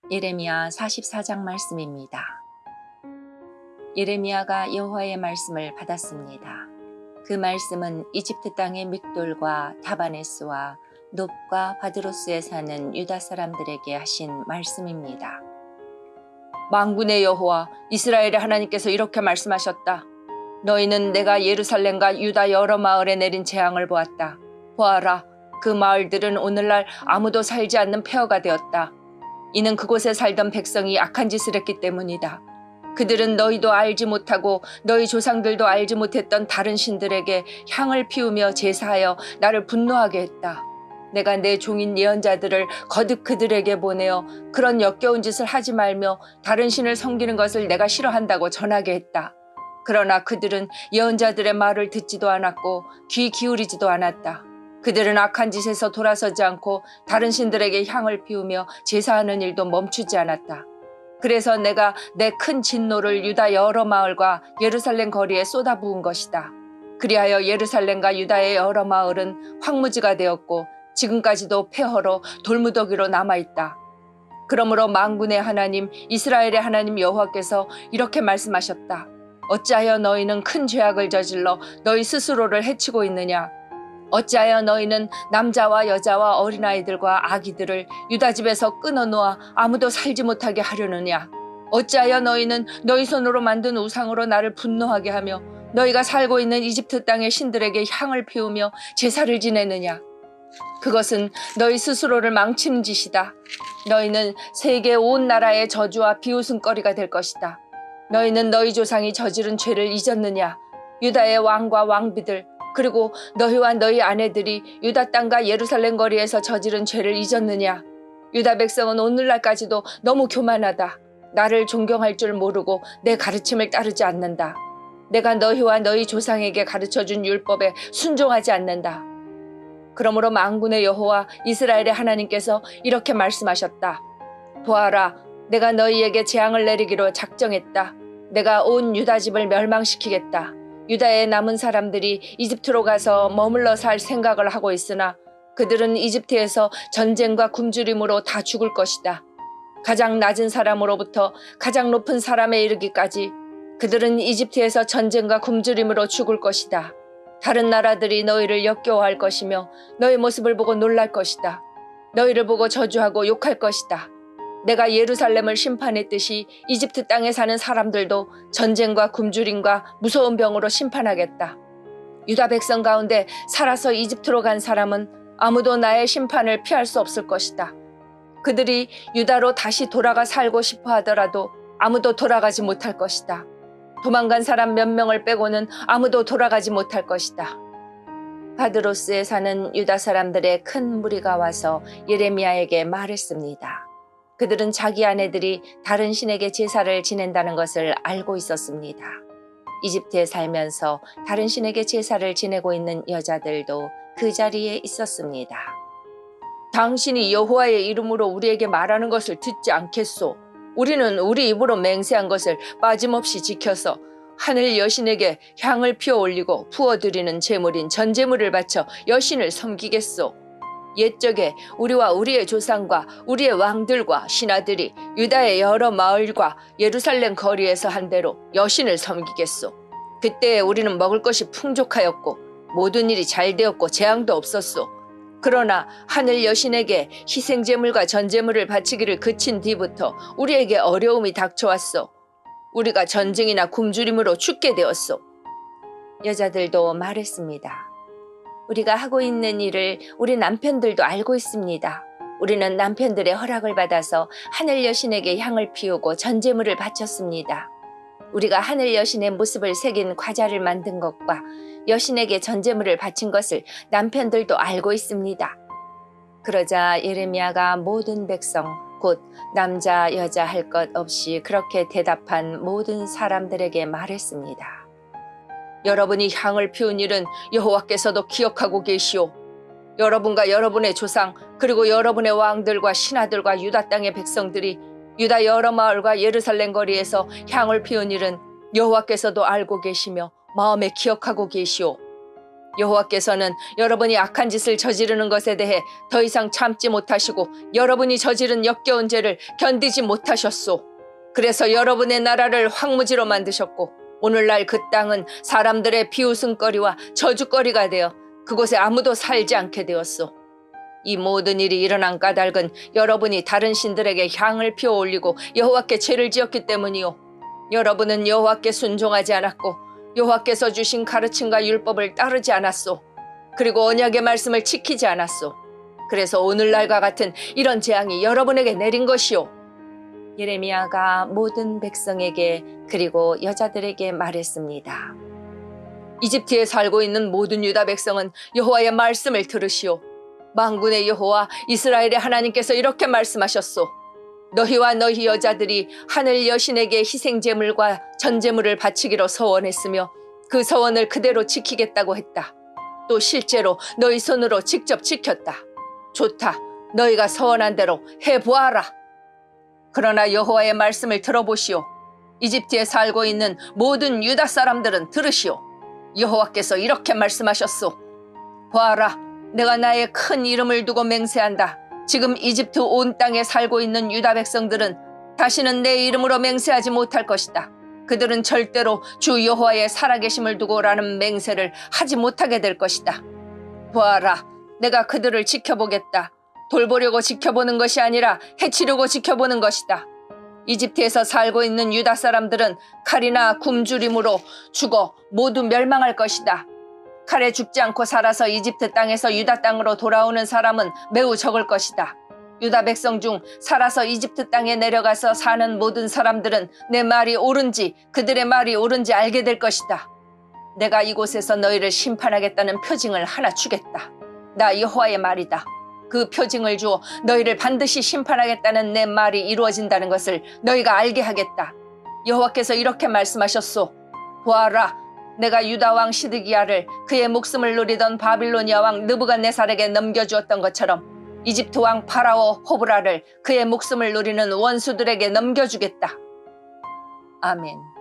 예레미야 44장 말씀입니다. 예레미야가 여호와의 말씀을 받았습니다. 그 말씀은 이집트 땅의 믹돌과 다바네스와 놉과 바드로스에 사는 유다 사람들에게 하신 말씀입니다. 만군의 여호와 이스라엘의 하나님께서 이렇게 말씀하셨다. 너희는 내가 예루살렘과 유다 여러 마을에 내린 재앙을 보았다. 보아라, 그 마을들은 오늘날 아무도 살지 않는 폐허가 되었다. 이는 그곳에 살던 백성이 악한 짓을 했기 때문이다. 그들은 너희도 알지 못하고 너희 조상들도 알지 못했던 다른 신들에게 향을 피우며 제사하여 나를 분노하게 했다. 내가 내 종인 예언자들을 거듭 그들에게 보내어 그런 역겨운 짓을 하지 말며 다른 신을 섬기는 것을 내가 싫어한다고 전하게 했다. 그러나 그들은 예언자들의 말을 듣지도 않았고 귀 기울이지도 않았다. 그들은 악한 짓에서 돌아서지 않고 다른 신들에게 향을 피우며 제사하는 일도 멈추지 않았다. 그래서 내가 내 큰 진노를 유다 여러 마을과 예루살렘 거리에 쏟아부은 것이다. 그리하여 예루살렘과 유다의 여러 마을은 황무지가 되었고 지금까지도 폐허로 돌무더기로 남아있다. 그러므로 만군의 하나님 이스라엘의 하나님 여호와께서 이렇게 말씀하셨다. 어찌하여 너희는 큰 죄악을 저질러 너희 스스로를 해치고 있느냐? 어찌하여 너희는 남자와 여자와 어린아이들과 아기들을 유다 집에서 끊어놓아 아무도 살지 못하게 하려느냐? 어찌하여 너희는 너희 손으로 만든 우상으로 나를 분노하게 하며 너희가 살고 있는 이집트 땅의 신들에게 향을 피우며 제사를 지내느냐? 그것은 너희 스스로를 망치는 짓이다. 너희는 세계 온 나라의 저주와 비웃음거리가 될 것이다. 너희는 너희 조상이 저지른 죄를 잊었느냐? 유다의 왕과 왕비들 그리고 너희와 너희 아내들이 유다 땅과 예루살렘 거리에서 저지른 죄를 잊었느냐? 유다 백성은 오늘날까지도 너무 교만하다. 나를 존경할 줄 모르고 내 가르침을 따르지 않는다. 내가 너희와 너희 조상에게 가르쳐준 율법에 순종하지 않는다. 그러므로 만군의 여호와 이스라엘의 하나님께서 이렇게 말씀하셨다. 보아라, 내가 너희에게 재앙을 내리기로 작정했다. 내가 온 유다 집을 멸망시키겠다. 유다의 남은 사람들이 이집트로 가서 머물러 살 생각을 하고 있으나 그들은 이집트에서 전쟁과 굶주림으로 다 죽을 것이다. 가장 낮은 사람으로부터 가장 높은 사람에 이르기까지 그들은 이집트에서 전쟁과 굶주림으로 죽을 것이다. 다른 나라들이 너희를 역겨워할 것이며 너희 모습을 보고 놀랄 것이다. 너희를 보고 저주하고 욕할 것이다. 내가 예루살렘을 심판했듯이 이집트 땅에 사는 사람들도 전쟁과 굶주림과 무서운 병으로 심판하겠다. 유다 백성 가운데 살아서 이집트로 간 사람은 아무도 나의 심판을 피할 수 없을 것이다. 그들이 유다로 다시 돌아가 살고 싶어 하더라도 아무도 돌아가지 못할 것이다. 도망간 사람 몇 명을 빼고는 아무도 돌아가지 못할 것이다. 바드로스에 사는 유다 사람들의 큰 무리가 와서 예레미야에게 말했습니다. 그들은 자기 아내들이 다른 신에게 제사를 지낸다는 것을 알고 있었습니다. 이집트에 살면서 다른 신에게 제사를 지내고 있는 여자들도 그 자리에 있었습니다. 당신이 여호와의 이름으로 우리에게 말하는 것을 듣지 않겠소. 우리는 우리 입으로 맹세한 것을 빠짐없이 지켜서 하늘 여신에게 향을 피워 올리고 부어드리는 제물인 전제물을 바쳐 여신을 섬기겠소. 옛적에 우리와 우리의 조상과 우리의 왕들과 신하들이 유다의 여러 마을과 예루살렘 거리에서 한 대로 여신을 섬기겠소. 그때에 우리는 먹을 것이 풍족하였고 모든 일이 잘 되었고 재앙도 없었소. 그러나 하늘 여신에게 희생제물과 전제물을 바치기를 그친 뒤부터 우리에게 어려움이 닥쳐왔소. 우리가 전쟁이나 굶주림으로 죽게 되었소. 여자들도 말했습니다. 우리가 하고 있는 일을 우리 남편들도 알고 있습니다. 우리는 남편들의 허락을 받아서 하늘 여신에게 향을 피우고 전제물을 바쳤습니다. 우리가 하늘 여신의 모습을 새긴 과자를 만든 것과 여신에게 전제물을 바친 것을 남편들도 알고 있습니다. 그러자 예레미야가 모든 백성 곧 남자 여자 할 것 없이 그렇게 대답한 모든 사람들에게 말했습니다. 여러분이 향을 피운 일은 여호와께서도 기억하고 계시오. 여러분과 여러분의 조상 그리고 여러분의 왕들과 신하들과 유다 땅의 백성들이 유다 여러 마을과 예루살렘 거리에서 향을 피운 일은 여호와께서도 알고 계시며 마음에 기억하고 계시오. 여호와께서는 여러분이 악한 짓을 저지르는 것에 대해 더 이상 참지 못하시고 여러분이 저지른 역겨운 죄를 견디지 못하셨소. 그래서 여러분의 나라를 황무지로 만드셨고 오늘날 그 땅은 사람들의 비웃음거리와 저주거리가 되어 그곳에 아무도 살지 않게 되었소. 이 모든 일이 일어난 까닭은 여러분이 다른 신들에게 향을 피워 올리고 여호와께 죄를 지었기 때문이요. 여러분은 여호와께 순종하지 않았고 여호와께서 주신 가르침과 율법을 따르지 않았소. 그리고 언약의 말씀을 지키지 않았소. 그래서 오늘날과 같은 이런 재앙이 여러분에게 내린 것이요. 예레미야가 모든 백성에게 그리고 여자들에게 말했습니다. 이집트에 살고 있는 모든 유다 백성은 여호와의 말씀을 들으시오. 만군의 여호와 이스라엘의 하나님께서 이렇게 말씀하셨소. 너희와 너희 여자들이 하늘 여신에게 희생제물과 전제물을 바치기로 서원했으며 그 서원을 그대로 지키겠다고 했다. 또 실제로 너희 손으로 직접 지켰다. 좋다. 너희가 서원한 대로 해보아라. 그러나 여호와의 말씀을 들어보시오. 이집트에 살고 있는 모든 유다 사람들은 들으시오. 여호와께서 이렇게 말씀하셨소. 보아라. 내가 나의 큰 이름을 두고 맹세한다. 지금 이집트 온 땅에 살고 있는 유다 백성들은 다시는 내 이름으로 맹세하지 못할 것이다. 그들은 절대로 주 여호와의 살아계심을 두고라는 맹세를 하지 못하게 될 것이다. 보아라, 내가 그들을 지켜보겠다. 돌보려고 지켜보는 것이 아니라 해치려고 지켜보는 것이다. 이집트에서 살고 있는 유다 사람들은 칼이나 굶주림으로 죽어 모두 멸망할 것이다. 칼에 죽지 않고 살아서 이집트 땅에서 유다 땅으로 돌아오는 사람은 매우 적을 것이다. 유다 백성 중 살아서 이집트 땅에 내려가서 사는 모든 사람들은 내 말이 옳은지 그들의 말이 옳은지 알게 될 것이다. 내가 이곳에서 너희를 심판하겠다는 표징을 하나 주겠다. 나 여호와의 말이다. 그 표징을 주어 너희를 반드시 심판하겠다는 내 말이 이루어진다는 것을 너희가 알게 하겠다. 여호와께서 이렇게 말씀하셨소. 보아라, 내가 유다 왕 시드기야를 그의 목숨을 노리던 바빌로니아 왕 느부갓네살에게 넘겨주었던 것처럼 이집트 왕 파라오 호브라를 그의 목숨을 노리는 원수들에게 넘겨주겠다. 아멘.